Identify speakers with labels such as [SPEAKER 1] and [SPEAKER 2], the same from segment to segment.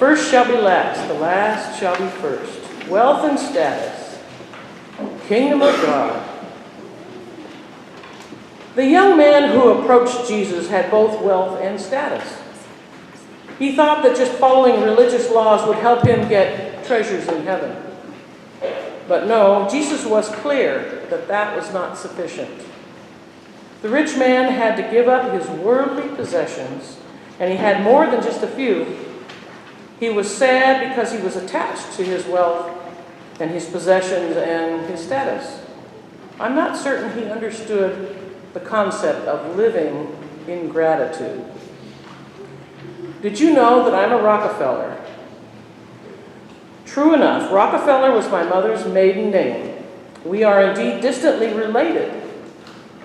[SPEAKER 1] first shall be last, the last shall be first. Wealth and status, kingdom of God. The young man who approached Jesus had both wealth and status. He thought that just following religious laws would help him get treasures in heaven. But no, Jesus was clear that that was not sufficient. The rich man had to give up his worldly possessions, and he had more than just a few. He was sad because he was attached to his wealth and his possessions and his status. I'm not certain he understood the concept of living in gratitude. Did you know that I'm a Rockefeller? True enough, Rockefeller was my mother's maiden name. We are indeed distantly related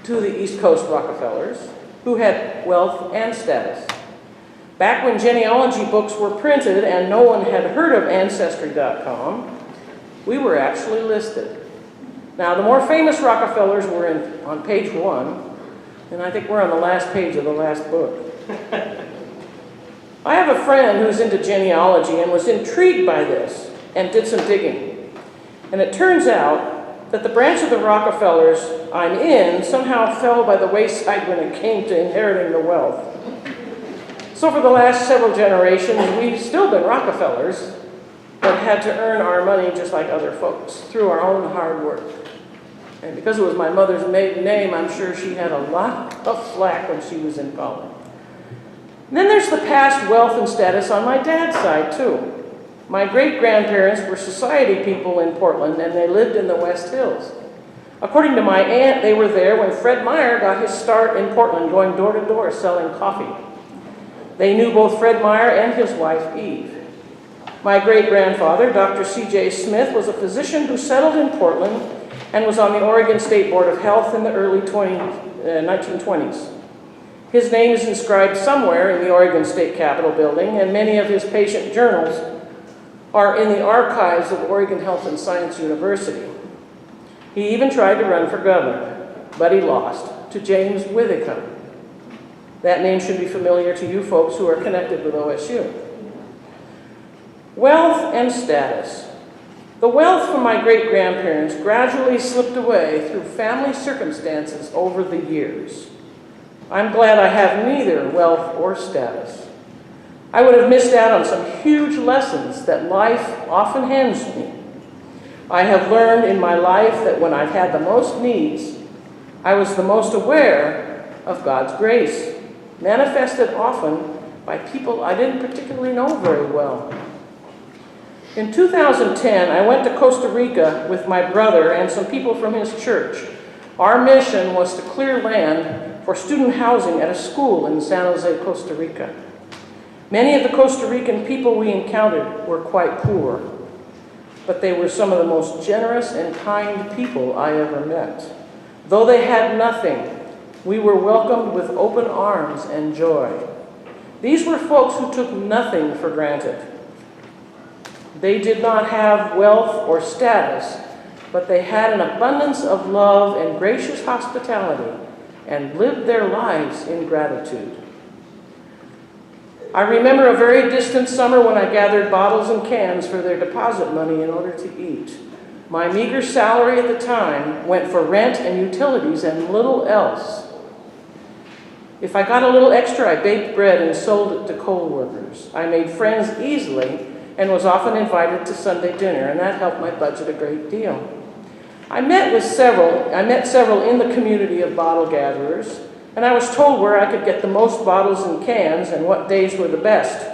[SPEAKER 1] to the East Coast Rockefellers, who had wealth and status. Back when genealogy books were printed and no one had heard of Ancestry.com, we were actually listed. Now, the more famous Rockefellers were on page 1, and I think we're on the last page of the last book. I have a friend who's into genealogy and was intrigued by this and did some digging. And it turns out that the branch of the Rockefellers I'm in somehow fell by the wayside when it came to inheriting the wealth. So for the last several generations, we've still been Rockefellers, but had to earn our money just like other folks through our own hard work. And because it was my mother's maiden name, I'm sure she had a lot of flack when she was in college. And then there's the past wealth and status on my dad's side, too. My great-grandparents were society people in Portland, and they lived in the West Hills. According to my aunt, they were there when Fred Meyer got his start in Portland, going door to door selling coffee. They knew both Fred Meyer and his wife, Eve. My great-grandfather, Dr. C.J. Smith, was a physician who settled in Portland and was on the Oregon State Board of Health in the early 1920s. His name is inscribed somewhere in the Oregon State Capitol building, and many of his patient journals are in the archives of Oregon Health and Science University. He even tried to run for governor, but he lost to James Withicum. That name should be familiar to you folks who are connected with OSU. Wealth and status. The wealth from my great-grandparents gradually slipped away through family circumstances over the years. I'm glad I have neither wealth or status. I would have missed out on some huge lessons that life often hands me. I have learned in my life that when I've had the most needs, I was the most aware of God's grace, manifested often by people I didn't particularly know very well. In 2010, I went to Costa Rica with my brother and some people from his church. Our mission was to clear land for student housing at a school in San Jose, Costa Rica. Many of the Costa Rican people we encountered were quite poor, but they were some of the most generous and kind people I ever met. Though they had nothing, we were welcomed with open arms and joy. These were folks who took nothing for granted. They did not have wealth or status, but they had an abundance of love and gracious hospitality and lived their lives in gratitude. I remember a very distant summer when I gathered bottles and cans for their deposit money in order to eat. My meager salary at the time went for rent and utilities and little else. If I got a little extra, I baked bread and sold it to coal workers. I made friends easily and was often invited to Sunday dinner, and that helped my budget a great deal. I met several in the community of bottle gatherers, and I was told where I could get the most bottles and cans and what days were the best.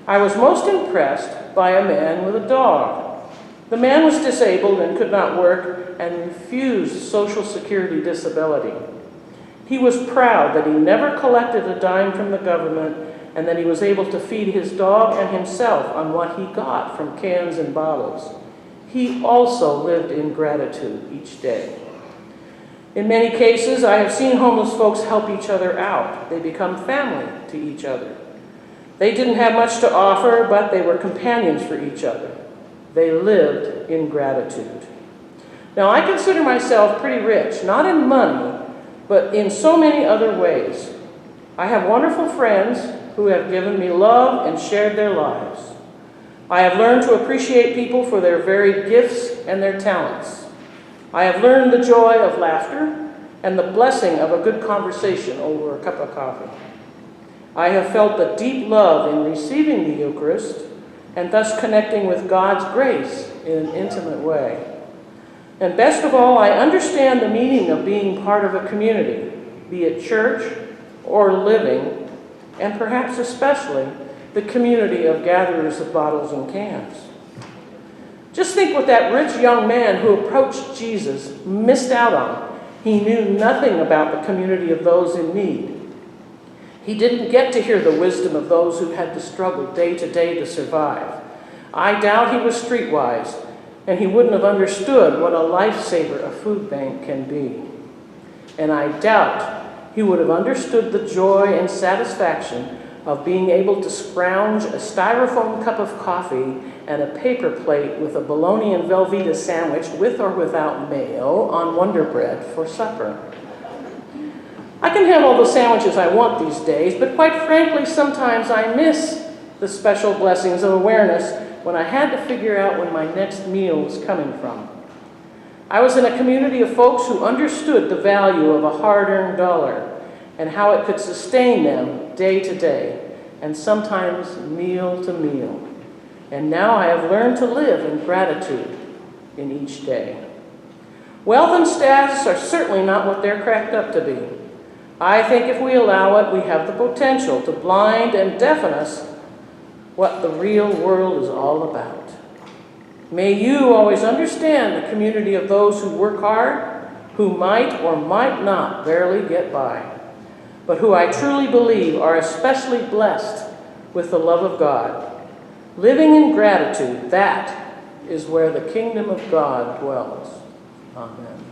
[SPEAKER 1] I was most impressed by a man with a dog. The man was disabled and could not work and refused Social Security disability. He was proud that he never collected a dime from the government and that he was able to feed his dog and himself on what he got from cans and bottles. He also lived in gratitude each day. In many cases, I have seen homeless folks help each other out. They become family to each other. They didn't have much to offer, but they were companions for each other. They lived in gratitude. Now, I consider myself pretty rich, not in money, but in so many other ways. I have wonderful friends who have given me love and shared their lives. I have learned to appreciate people for their varied gifts and their talents. I have learned the joy of laughter and the blessing of a good conversation over a cup of coffee. I have felt the deep love in receiving the Eucharist and thus connecting with God's grace in an intimate way. And best of all, I understand the meaning of being part of a community, be it church or living, and perhaps especially the community of gatherers of bottles and cans. Just think what that rich young man who approached Jesus missed out on. He knew nothing about the community of those in need. He didn't get to hear the wisdom of those who had to struggle day to day to survive. I doubt he was streetwise, and he wouldn't have understood what a lifesaver a food bank can be. And I doubt he would have understood the joy and satisfaction of being able to scrounge a styrofoam cup of coffee and a paper plate with a bologna and Velveeta sandwich with or without mayo on Wonder Bread for supper. I can have all the sandwiches I want these days, but quite frankly, sometimes I miss the special blessings of awareness when I had to figure out when my next meal was coming from. I was in a community of folks who understood the value of a hard-earned dollar and how it could sustain them day to day, and sometimes meal to meal. And now I have learned to live in gratitude in each day. Wealth and status are certainly not what they're cracked up to be. I think if we allow it, we have the potential to blind and deafen us what the real world is all about. May you always understand the community of those who work hard, who might or might not barely get by, but who I truly believe are especially blessed with the love of God. Living in gratitude, that is where the kingdom of God dwells. Amen.